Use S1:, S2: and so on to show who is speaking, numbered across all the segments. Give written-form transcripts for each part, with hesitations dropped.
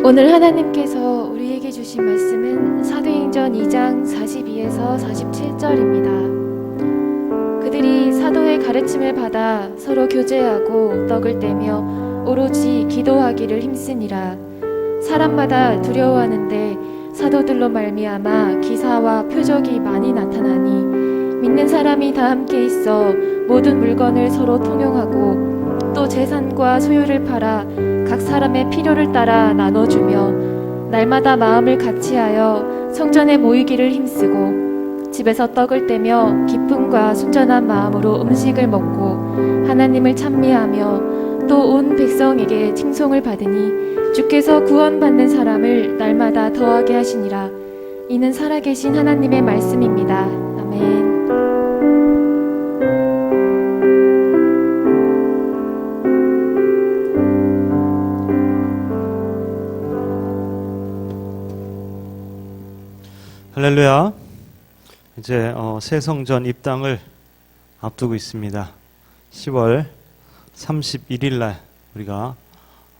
S1: 오늘 하나님께서 우리에게 주신 말씀은 사도행전 2장 42에서 47절입니다. 그들이 사도의 가르침을 받아 서로 교제하고 떡을 떼며 오로지 기도하기를 힘쓰니라. 사람마다 두려워하는데 사도들로 말미암아 기사와 표적이 많이 나타나니 믿는 사람이 다 함께 있어 모든 물건을 서로 통용하고 또 재산과 소유를 팔아 각 사람의 필요를 따라 나눠주며 날마다 마음을 같이하여 성전에 모이기를 힘쓰고 집에서 떡을 떼며 기쁨과 순전한 마음으로 음식을 먹고 하나님을 찬미하며 또 온 백성에게 칭송을 받으니 주께서 구원받는 사람을 날마다 더하게 하시니라. 이는 살아계신 하나님의 말씀입니다. 아멘.
S2: 할렐루야. 이제 새 성전 입당을 앞두고 있습니다. 10월 31일 날 우리가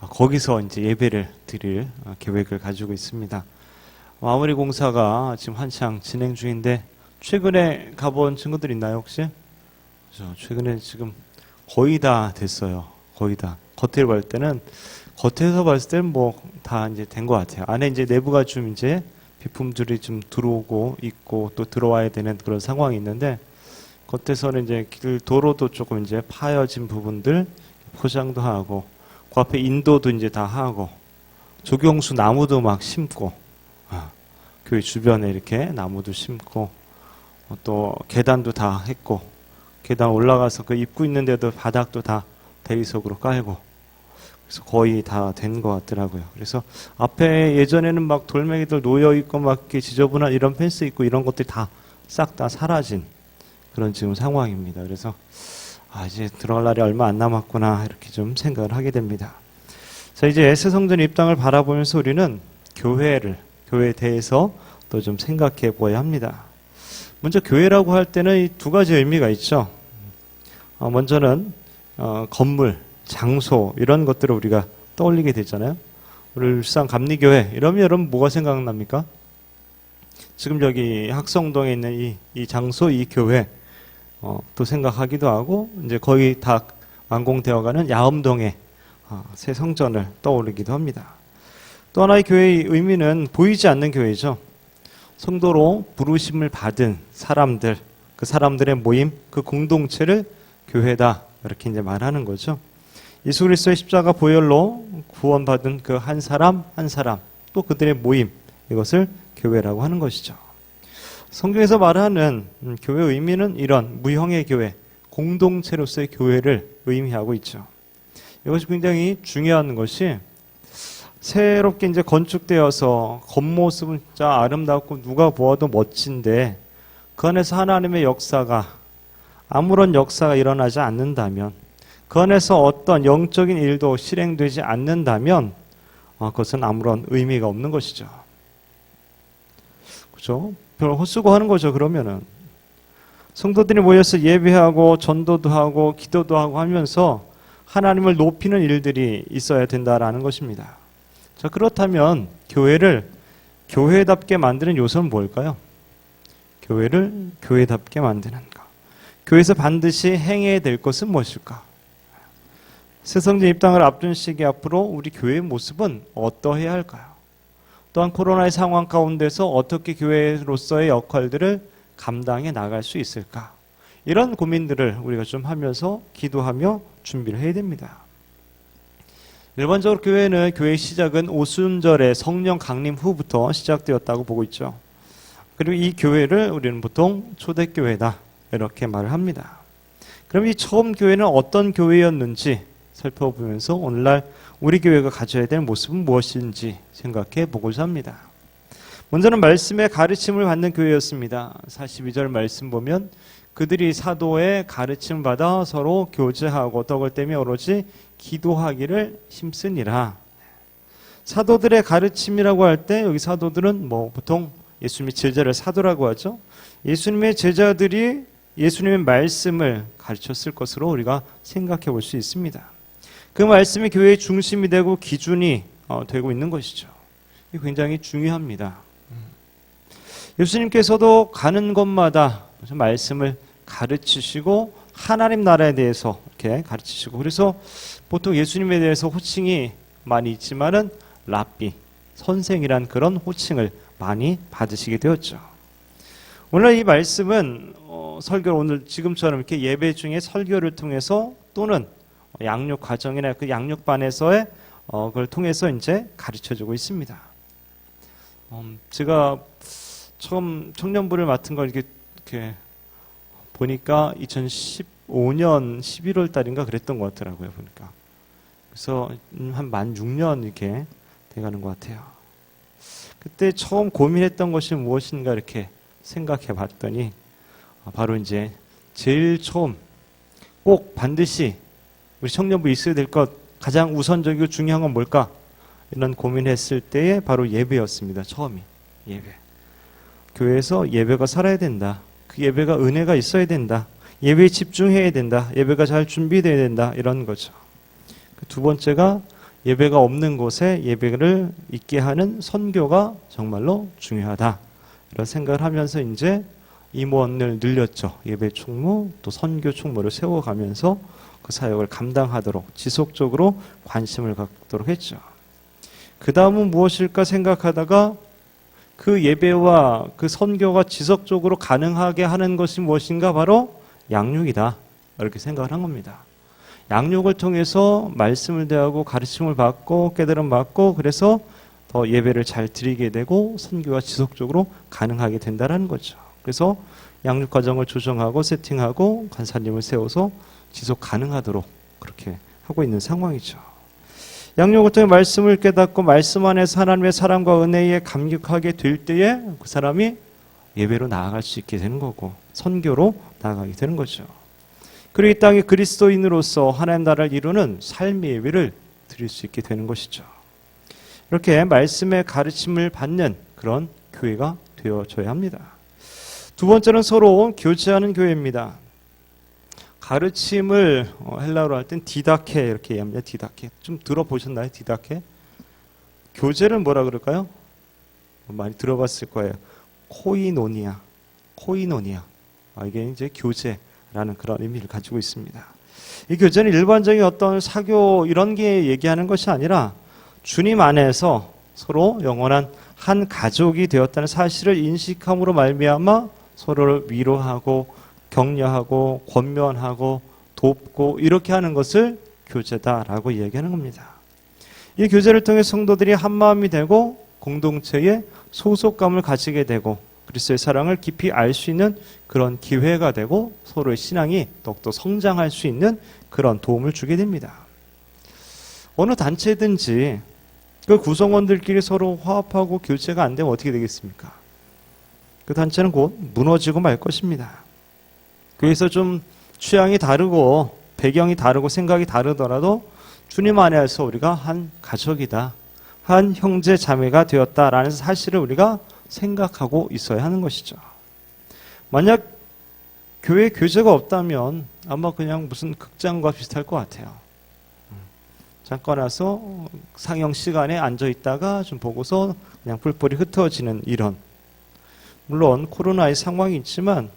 S2: 거기서 이제 예배를 드릴 계획을 가지고 있습니다. 마무리 공사가 지금 한창 진행 중인데 최근에 가본 친구들 있나요 혹시? 그렇죠. 최근에 지금 거의 다 됐어요. 거의 다. 겉으로 볼 때는 겉에서 봤을 때는 뭐 다 이제 된 것 같아요. 안에 이제 내부가 좀 이제 비품들이 좀 들어오고 있고 또 들어와야 되는 그런 상황이 있는데 겉에서는 이제 길 도로도 조금 이제 파여진 부분들 포장도 하고 그 앞에 인도도 이제 다 하고 조경수 나무도 막 심고 교회 주변에 이렇게 나무도 심고 또 계단도 다 했고 계단 올라가서 그 입구 있는 데도 바닥도 다 대리석으로 깔고 그래서 거의 다 된 것 같더라고요. 그래서 앞에 예전에는 막 돌멩이들 놓여 있고 막 이렇게 지저분한 이런 펜스 있고 이런 것들이 다 싹 다 사라진 그런 지금 상황입니다. 그래서 이제 들어갈 날이 얼마 안 남았구나 이렇게 좀 생각을 하게 됩니다. 자, 이제 새 성전 입당을 바라보면서 우리는 교회에 대해서 또 좀 생각해 보아야 합니다. 먼저 교회라고 할 때는 이 두 가지 의미가 있죠. 먼저는 건물, 장소 이런 것들을 우리가 떠올리게 되잖아요. 우리 울산 감리교회 이러면 여러분 뭐가 생각납니까? 지금 여기 학성동에 있는 이 장소, 이 교회 또 생각하기도 하고 이제 거의 다 완공되어가는 야엄동의 새 성전을 떠올리기도 합니다. 또 하나의 교회의 의미는 보이지 않는 교회죠. 성도로 부르심을 받은 사람들, 그 사람들의 모임, 그 공동체를 교회다 이렇게 이제 말하는 거죠. 예수 그리스도의 십자가 보혈로 구원받은 그 한 사람 한 사람 또 그들의 모임 이것을 교회라고 하는 것이죠. 성경에서 말하는 교회의 의미는 이런 무형의 교회, 공동체로서의 교회를 의미하고 있죠. 이것이 굉장히 중요한 것이 새롭게 이제 건축되어서 겉모습은 진짜 아름답고 누가 보아도 멋진데 그 안에서 하나님의 역사가 아무런 역사가 일어나지 않는다면 그 안에서 어떤 영적인 일도 실행되지 않는다면 그것은 아무런 의미가 없는 것이죠. 그렇죠? 별 헛수고하는 거죠. 그러면은 성도들이 모여서 예배하고 전도도 하고 기도도 하고 하면서 하나님을 높이는 일들이 있어야 된다라는 것입니다. 자, 그렇다면 교회를 교회답게 만드는 요소는 뭘까요? 교회를 교회답게 만드는 것. 교회에서 반드시 행해야 될 것은 무엇일까? 새 성전 입당을 앞둔 시기 앞으로 우리 교회의 모습은 어떠해야 할까요? 또한 코로나의 상황 가운데서 어떻게 교회로서의 역할들을 감당해 나갈 수 있을까? 이런 고민들을 우리가 좀 하면서 기도하며 준비를 해야 됩니다. 일반적으로 교회의 시작은 오순절의 성령 강림 후부터 시작되었다고 보고 있죠. 그리고 이 교회를 우리는 보통 초대교회다 이렇게 말을 합니다. 그럼 이 처음 교회는 어떤 교회였는지 살펴보면서 오늘날 우리 교회가 가져야 될 모습은 무엇인지 생각해 보고자 합니다. 먼저는 말씀의 가르침을 받는 교회였습니다. 42절 말씀 보면 그들이 사도의 가르침을 받아 서로 교제하고 떡을 떼며 오로지 기도하기를 힘쓰니라. 사도들의 가르침이라고 할 때 여기 사도들은 보통 예수님의 제자를 사도라고 하죠. 예수님의 제자들이 예수님의 말씀을 가르쳤을 것으로 우리가 생각해 볼 수 있습니다. 그 말씀이 교회의 중심이 되고 기준이 되고 있는 것이죠. 이게 굉장히 중요합니다. 예수님께서도 가는 곳마다 말씀을 가르치시고 하나님 나라에 대해서 이렇게 가르치시고, 그래서 보통 예수님에 대해서 호칭이 많이 있지만은 랍비, 선생이란 그런 호칭을 많이 받으시게 되었죠. 오늘 이 말씀은 설교, 오늘 지금처럼 이렇게 예배 중에 설교를 통해서 또는 양육 과정이나 그 양육반에서의 그걸 통해서 이제 가르쳐주고 있습니다. 제가 처음 청년부를 맡은 걸 이렇게 보니까 2015년 11월 달인가 그랬던 것 같더라고요, 보니까. 그래서 한 만 6년 이렇게 돼가는 것 같아요. 그때 처음 고민했던 것이 무엇인가 이렇게 생각해 봤더니 바로 이제 제일 처음 꼭 반드시 우리 청년부 있어야 될 것, 가장 우선적이고 중요한 건 뭘까? 이런 고민했을 때에 바로 예배였습니다. 처음이 예배. 교회에서 예배가 살아야 된다. 그 예배가 은혜가 있어야 된다. 예배에 집중해야 된다. 예배가 잘 준비돼야 된다. 이런 거죠. 두 번째가 예배가 없는 곳에 예배를 있게 하는 선교가 정말로 중요하다. 이런 생각을 하면서 이제 임원을 늘렸죠. 예배 총무, 또 선교 총무를 세워가면서 그 사역을 감당하도록 지속적으로 관심을 갖도록 했죠. 그 다음은 무엇일까 생각하다가 그 예배와 그 선교가 지속적으로 가능하게 하는 것이 무엇인가, 바로 양육이다. 이렇게 생각을 한 겁니다. 양육을 통해서 말씀을 대하고 가르침을 받고 깨달음 받고, 그래서 더 예배를 잘 드리게 되고 선교가 지속적으로 가능하게 된다는 거죠. 그래서 양육 과정을 조정하고 세팅하고 간사님을 세워서 지속 가능하도록 그렇게 하고 있는 상황이죠. 양육을 통해 말씀을 깨닫고 말씀 안에서 하나님의 사랑과 은혜에 감격하게 될 때에 그 사람이 예배로 나아갈 수 있게 되는 거고 선교로 나아가게 되는 거죠. 그리고 이 땅에 그리스도인으로서 하나님 나라를 이루는 삶의 예배를 드릴 수 있게 되는 것이죠. 이렇게 말씀의 가르침을 받는 그런 교회가 되어줘야 합니다. 두 번째는 서로 교제하는 교회입니다. 가르침을 헬라어로 할 땐 디다케 이렇게 얘기합니다. 디다케. 좀 들어보셨나요? 디다케? 교제를 뭐라 그럴까요? 많이 들어봤을 거예요. 코이노니아. 코이노니아. 이게 이제 교제라는 그런 의미를 가지고 있습니다. 이 교제는 일반적인 어떤 사교 이런 게 얘기하는 것이 아니라 주님 안에서 서로 영원한 한 가족이 되었다는 사실을 인식함으로 말미암아 서로를 위로하고 격려하고 권면하고 돕고 이렇게 하는 것을 교제다라고 이야기하는 겁니다. 이 교제를 통해 성도들이 한 마음이 되고 공동체의 소속감을 가지게 되고 그리스도의 사랑을 깊이 알 수 있는 그런 기회가 되고 서로의 신앙이 더욱더 성장할 수 있는 그런 도움을 주게 됩니다. 어느 단체든지 그 구성원들끼리 서로 화합하고 교제가 안 되면 어떻게 되겠습니까? 그 단체는 곧 무너지고 말 것입니다. 그래서 좀 취향이 다르고 배경이 다르고 생각이 다르더라도 주님 안에서 우리가 한 가족이다. 한 형제 자매가 되었다라는 사실을 우리가 생각하고 있어야 하는 것이죠. 만약 교회 교제가 없다면 아마 그냥 무슨 극장과 비슷할 것 같아요. 잠깐 와서 상영 시간에 앉아 있다가 좀 보고서 그냥 뿔뿔이 흩어지는 이런. 물론 코로나의 상황이 있지만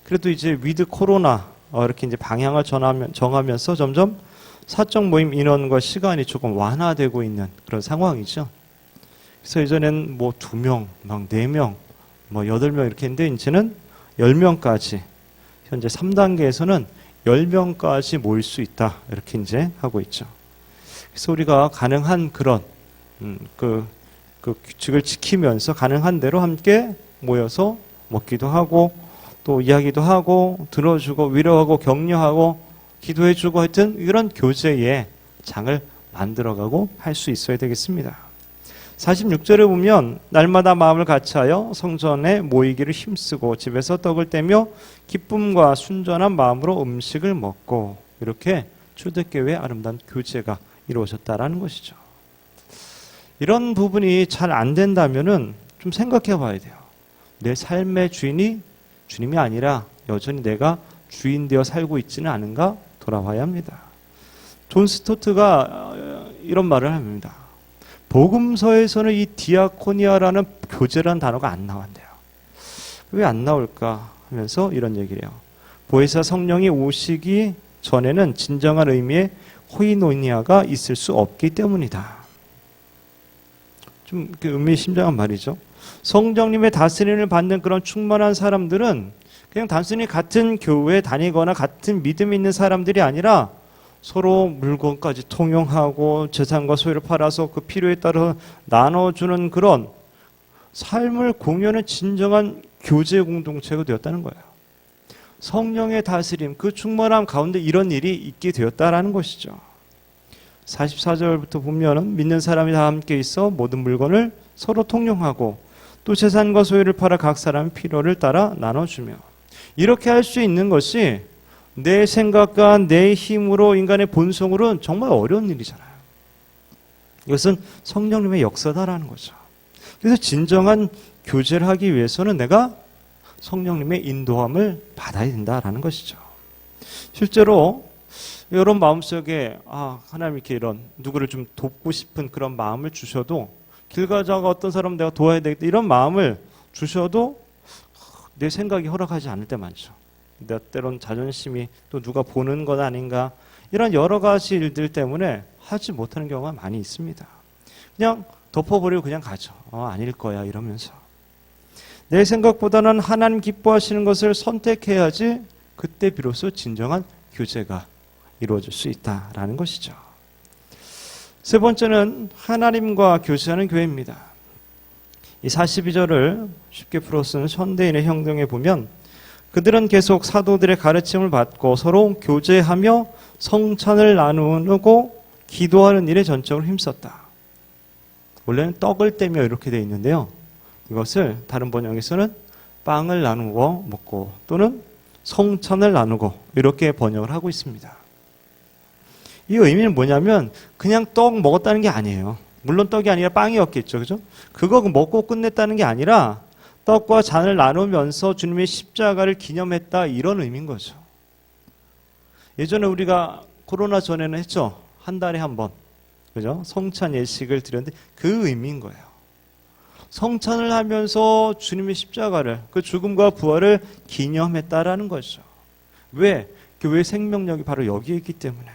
S2: 그래도 이제 위드 코로나 이렇게 이제 방향을 정하면서 점점 사적 모임 인원과 시간이 조금 완화되고 있는 그런 상황이죠. 그래서 예전엔 뭐 2명, 막 4명, 뭐 8명 이렇게 했는데 이제는 10명까지 현재 3단계에서는 10명까지 모일 수 있다 이렇게 이제 하고 있죠. 그래서 우리가 가능한 그런 그 규칙을 지키면서 가능한 대로 함께 모여서 먹기도 하고 또 이야기도 하고 들어주고 위로하고 격려하고 기도해주고 하여튼 이런 교제의 장을 만들어가고 할 수 있어야 되겠습니다. 46절에 보면 날마다 마음을 같이하여 성전에 모이기를 힘쓰고 집에서 떡을 떼며 기쁨과 순전한 마음으로 음식을 먹고 이렇게 초대교회의 아름다운 교제가 이루어졌다라는 것이죠. 이런 부분이 잘 안 된다면은 좀 생각해 봐야 돼요. 내 삶의 주인이 주님이 아니라 여전히 내가 주인 되어 살고 있지는 않은가 돌아봐야 합니다. 존 스토트가 이런 말을 합니다. 복음서에서는 이 디아코니아라는 교제라는 단어가 안 나온대요. 왜 안 나올까 하면서 이런 얘기를 해요. 보혜사 성령이 오시기 전에는 진정한 의미의 코이노니아가 있을 수 없기 때문이다. 좀 의미심장한 말이죠. 성령님의 다스림을 받는 그런 충만한 사람들은 그냥 단순히 같은 교회에 다니거나 같은 믿음이 있는 사람들이 아니라 서로 물건까지 통용하고 재산과 소유를 팔아서 그 필요에 따라 나눠주는 그런 삶을 공유하는 진정한 교제 공동체가 되었다는 거예요. 성령의 다스림, 그 충만함 가운데 이런 일이 있게 되었다라는 것이죠. 44절부터 보면은 믿는 사람이 다 함께 있어 모든 물건을 서로 통용하고 또 재산과 소유를 팔아 각 사람의 필요를 따라 나눠주며, 이렇게 할 수 있는 것이 내 생각과 내 힘으로 인간의 본성으로는 정말 어려운 일이잖아요. 이것은 성령님의 역사다라는 거죠. 그래서 진정한 교제를 하기 위해서는 내가 성령님의 인도함을 받아야 된다라는 것이죠. 실제로 여러분 마음속에 하나님 이렇게 이런 누구를 좀 돕고 싶은 그런 마음을 주셔도, 길 가다가 어떤 사람 내가 도와야 되겠다 이런 마음을 주셔도 내 생각이 허락하지 않을 때 많죠. 때론 자존심이 또 누가 보는 것 아닌가 이런 여러 가지 일들 때문에 하지 못하는 경우가 많이 있습니다. 그냥 덮어버리고 그냥 가죠. 아닐 거야 이러면서. 내 생각보다는 하나님 기뻐하시는 것을 선택해야지 그때 비로소 진정한 교제가 이루어질 수 있다라는 것이죠. 세 번째는 하나님과 교제하는 교회입니다. 이 42절을 쉽게 풀어 쓴 현대인의 형동에 보면 그들은 계속 사도들의 가르침을 받고 서로 교제하며 성찬을 나누고 기도하는 일에 전적으로 힘썼다. 원래는 떡을 떼며 이렇게 되어 있는데요. 이것을 다른 번역에서는 빵을 나누고 먹고 또는 성찬을 나누고 이렇게 번역을 하고 있습니다. 이 의미는 뭐냐면 그냥 떡 먹었다는 게 아니에요. 물론 떡이 아니라 빵이었겠죠. 그죠? 그거 먹고 끝냈다는 게 아니라 떡과 잔을 나누면서 주님의 십자가를 기념했다 이런 의미인 거죠. 예전에 우리가 코로나 전에는 했죠. 한 달에 한 번. 그죠? 성찬 예식을 드렸는데 그 의미인 거예요. 성찬을 하면서 주님의 십자가를, 그 죽음과 부활을 기념했다라는 거죠. 왜? 교회의 생명력이 바로 여기에 있기 때문에.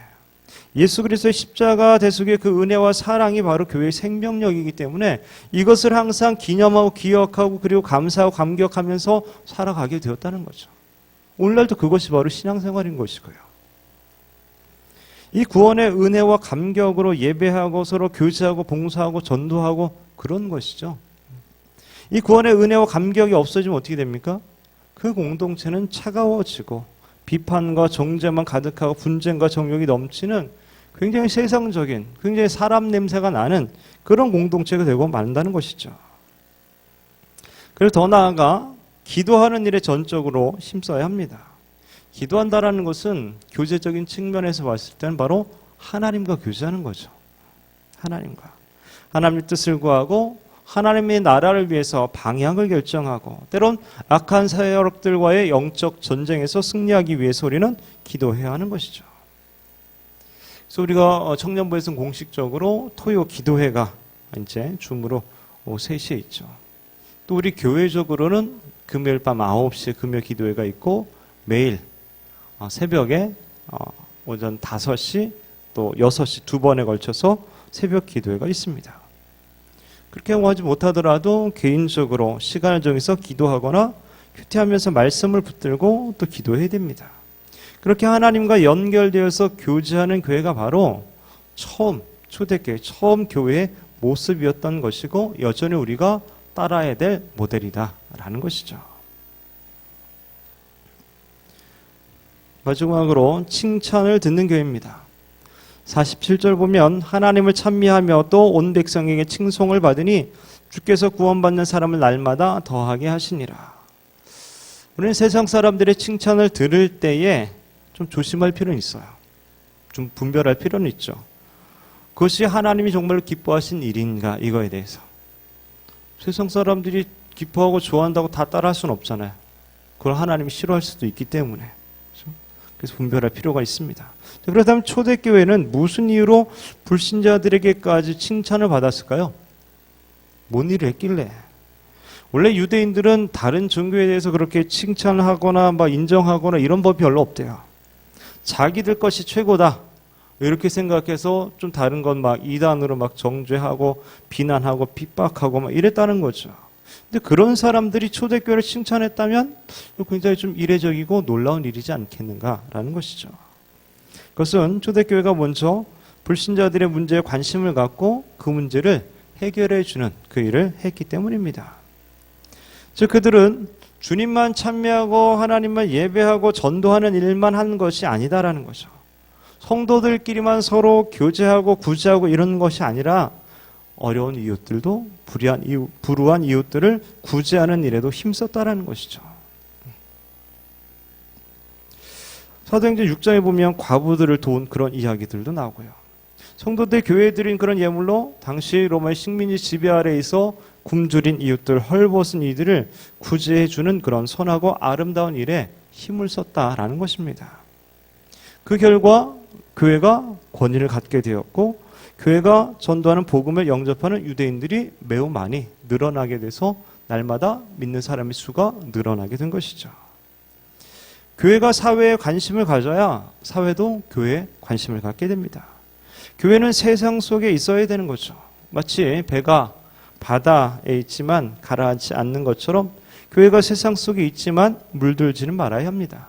S2: 예수 그리스도의 십자가 대속의 그 은혜와 사랑이 바로 교회의 생명력이기 때문에 이것을 항상 기념하고 기억하고 그리고 감사하고 감격하면서 살아가게 되었다는 거죠. 오늘날도 그것이 바로 신앙생활인 것이고요. 이 구원의 은혜와 감격으로 예배하고 서로 교제하고 봉사하고 전도하고 그런 것이죠. 이 구원의 은혜와 감격이 없어지면 어떻게 됩니까? 그 공동체는 차가워지고 비판과 정죄만 가득하고 분쟁과 정욕이 넘치는 굉장히 세상적인, 굉장히 사람 냄새가 나는 그런 공동체가 되고 만다는 것이죠. 그래서 더 나아가 기도하는 일에 전적으로 힘써야 합니다. 기도한다라는 것은 교제적인 측면에서 봤을 때는 바로 하나님과 교제하는 거죠. 하나님과. 하나님의 뜻을 구하고 하나님의 나라를 위해서 방향을 결정하고 때론 악한 세력들과의 영적 전쟁에서 승리하기 위해서 우리는 기도해야 하는 것이죠. 그래서 우리가 청년부에서는 공식적으로 토요 기도회가 이제 줌으로 오후 3시에 있죠. 또 우리 교회적으로는 금요일 밤 9시에 금요 기도회가 있고 매일 새벽에 오전 5시 또 6시 두 번에 걸쳐서 새벽 기도회가 있습니다. 그렇게 하지 못하더라도 개인적으로 시간을 정해서 기도하거나 큐티하면서 말씀을 붙들고 또 기도해야 됩니다. 그렇게 하나님과 연결되어서 교제하는 교회가 바로 처음 초대교회, 처음 교회의 모습이었던 것이고 여전히 우리가 따라야 될 모델이다라는 것이죠. 마지막으로 칭찬을 듣는 교회입니다. 47절 보면 하나님을 찬미하며 또 온 백성에게 칭송을 받으니 주께서 구원받는 사람을 날마다 더하게 하시니라. 우리는 세상 사람들의 칭찬을 들을 때에 좀 조심할 필요는 있어요. 좀 분별할 필요는 있죠. 그것이 하나님이 정말로 기뻐하신 일인가 이거에 대해서. 세상 사람들이 기뻐하고 좋아한다고 다 따라할 수는 없잖아요. 그걸 하나님이 싫어할 수도 있기 때문에. 그래서 분별할 필요가 있습니다. 그렇다면 초대교회는 무슨 이유로 불신자들에게까지 칭찬을 받았을까요? 뭔 일을 했길래? 원래 유대인들은 다른 종교에 대해서 그렇게 칭찬을 하거나 막 인정하거나 이런 법이 별로 없대요. 자기들 것이 최고다 이렇게 생각해서 좀 다른 건 막 이단으로 막 정죄하고 비난하고 핍박하고 막 이랬다는 거죠. 근데 그런 사람들이 초대교회를 칭찬했다면 굉장히 좀 이례적이고 놀라운 일이지 않겠는가라는 것이죠. 그것은 초대교회가 먼저 불신자들의 문제에 관심을 갖고 그 문제를 해결해 주는 그 일을 했기 때문입니다. 즉 그들은 주님만 찬미하고 하나님만 예배하고 전도하는 일만 한 것이 아니다라는 거죠. 성도들끼리만 서로 교제하고 구제하고 이런 것이 아니라 어려운 이웃들도 불우한 이웃들을 구제하는 일에도 힘썼다라는 것이죠. 사도행전 6장에 보면 과부들을 도운 그런 이야기들도 나오고요. 성도들 교회에 드린 그런 예물로 당시 로마의 식민지 지배 아래에 있어 굶주린 이웃들, 헐벗은 이들을 구제해주는 그런 선하고 아름다운 일에 힘을 썼다라는 것입니다. 그 결과 교회가 권위를 갖게 되었고 교회가 전도하는 복음을 영접하는 유대인들이 매우 많이 늘어나게 돼서 날마다 믿는 사람의 수가 늘어나게 된 것이죠. 교회가 사회에 관심을 가져야 사회도 교회에 관심을 갖게 됩니다. 교회는 세상 속에 있어야 되는 거죠. 마치 배가 바다에 있지만 가라앉지 않는 것처럼 교회가 세상 속에 있지만 물들지는 말아야 합니다.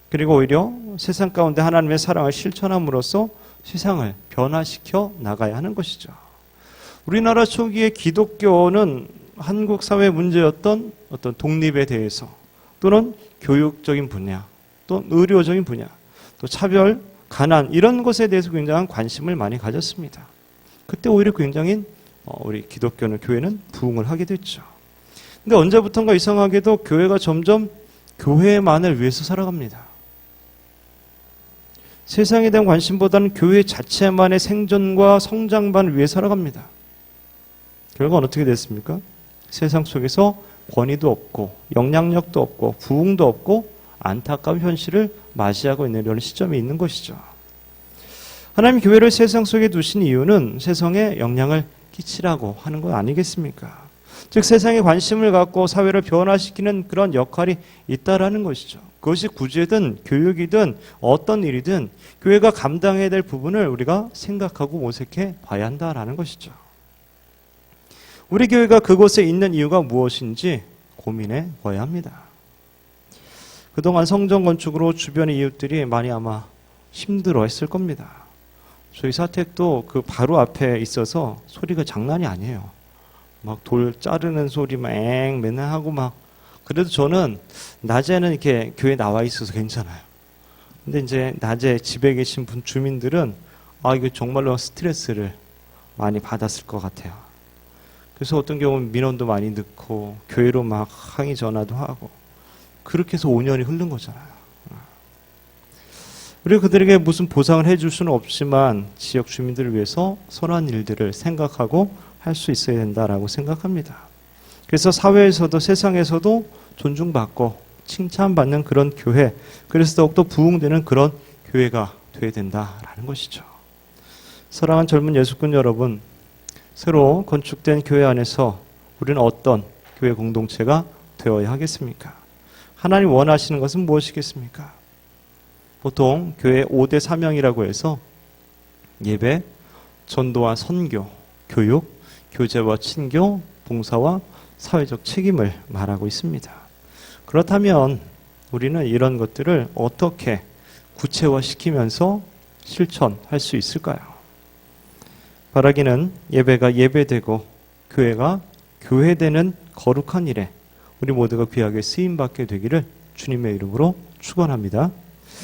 S2: 그리고 오히려 세상 가운데 하나님의 사랑을 실천함으로써 세상을 변화시켜 나가야 하는 것이죠. 우리나라 초기의 기독교는 한국 사회 문제였던 어떤 독립에 대해서 또는 교육적인 분야, 또 의료적인 분야, 또 차별, 가난 이런 것에 대해서 굉장한 관심을 많이 가졌습니다. 그때 오히려 굉장히 우리 기독교는 교회는 부흥을 하게 됐죠. 근데 언제부턴가 이상하게도 교회가 점점 교회만을 위해서 살아갑니다. 세상에 대한 관심보다는 교회 자체만의 생존과 성장만을 위해 살아갑니다. 결과는 어떻게 됐습니까? 세상 속에서 권위도 없고 영향력도 없고 부흥도 없고 안타까운 현실을 맞이하고 있는 이런 시점이 있는 것이죠. 하나님 교회를 세상 속에 두신 이유는 세상에 영향을 끼치라고 하는 것 아니겠습니까? 즉 세상에 관심을 갖고 사회를 변화시키는 그런 역할이 있다라는 것이죠. 그것이 구제든 교육이든 어떤 일이든 교회가 감당해야 될 부분을 우리가 생각하고 모색해 봐야 한다라는 것이죠. 우리 교회가 그곳에 있는 이유가 무엇인지 고민해 봐야 합니다. 그동안 성전 건축으로 주변의 이웃들이 많이 아마 힘들어했을 겁니다. 저희 사택도 그 바로 앞에 있어서 소리가 장난이 아니에요. 막 돌 자르는 소리 막 맨날 하고 막 그래도 저는 낮에는 이렇게 교회 나와 있어서 괜찮아요. 근데 이제 낮에 집에 계신 주민들은 이거 정말로 스트레스를 많이 받았을 것 같아요. 그래서 어떤 경우는 민원도 많이 넣고 교회로 막 항의 전화도 하고 그렇게 해서 5년이 흐른 거잖아요. 우리가 그들에게 무슨 보상을 해줄 수는 없지만 지역 주민들을 위해서 선한 일들을 생각하고 할 수 있어야 된다라고 생각합니다. 그래서 사회에서도 세상에서도 존중받고 칭찬받는 그런 교회, 그래서 더욱더 부흥되는 그런 교회가 되어야 된다라는 것이죠. 사랑하는 젊은 예수꾼 여러분, 새로 건축된 교회 안에서 우리는 어떤 교회 공동체가 되어야 하겠습니까? 하나님 원하시는 것은 무엇이겠습니까? 보통 교회 5대 사명이라고 해서 예배, 전도와 선교, 교육, 교제와 친교, 봉사와 사회적 책임을 말하고 있습니다. 그렇다면 우리는 이런 것들을 어떻게 구체화시키면서 실천할 수 있을까요? 바라기는 예배가 예배되고 교회가 교회되는 거룩한 일에 우리 모두가 귀하게 쓰임받게 되기를 주님의 이름으로 축원합니다.